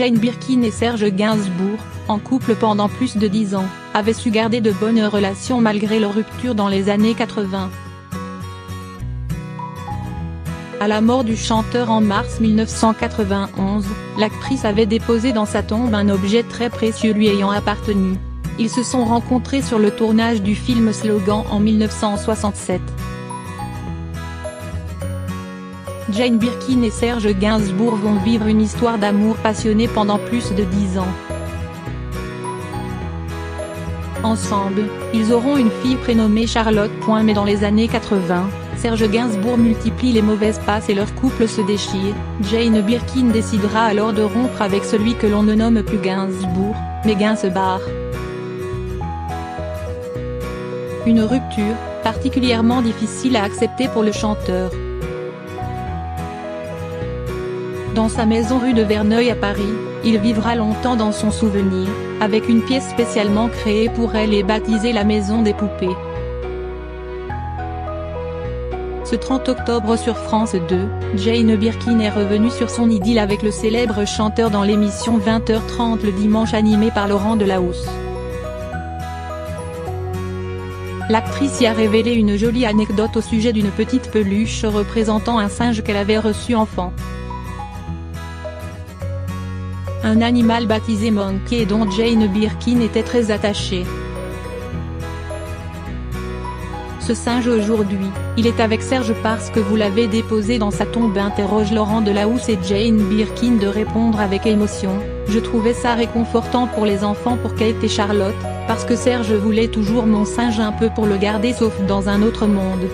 Jane Birkin et Serge Gainsbourg, en couple pendant plus de 10 ans, avaient su garder de bonnes relations malgré leur rupture dans les années 80. À la mort du chanteur en mars 1991, l'actrice avait déposé dans sa tombe un objet très précieux lui ayant appartenu. Ils se sont rencontrés sur le tournage du film Slogan en 1967. Jane Birkin et Serge Gainsbourg vont vivre une histoire d'amour passionné pendant plus de 10 ans. Ensemble, ils auront une fille prénommée Charlotte. Mais dans les années 80, Serge Gainsbourg multiplie les mauvaises passes et leur couple se déchire. Jane Birkin décidera alors de rompre avec celui que l'on ne nomme plus Gainsbourg, mais Gainsbar. Une rupture, particulièrement difficile à accepter pour le chanteur. Dans sa maison rue de Verneuil à Paris, il vivra longtemps dans son souvenir, avec une pièce spécialement créée pour elle et baptisée la Maison des Poupées. Ce 30 octobre sur France 2, Jane Birkin est revenue sur son idylle avec le célèbre chanteur dans l'émission 20h30 le dimanche animée par Laurent Delahousse. L'actrice y a révélé une jolie anecdote au sujet d'une petite peluche représentant un singe qu'elle avait reçu enfant. Un animal baptisé Monkey et dont Jane Birkin était très attachée. Ce singe aujourd'hui, il est avec Serge parce que vous l'avez déposé dans sa tombe, interroge Laurent Delahousse et Jane Birkin de répondre avec émotion. Je trouvais ça réconfortant pour les enfants, pour Kate et Charlotte, parce que Serge voulait toujours mon singe un peu pour le garder sauf dans un autre monde.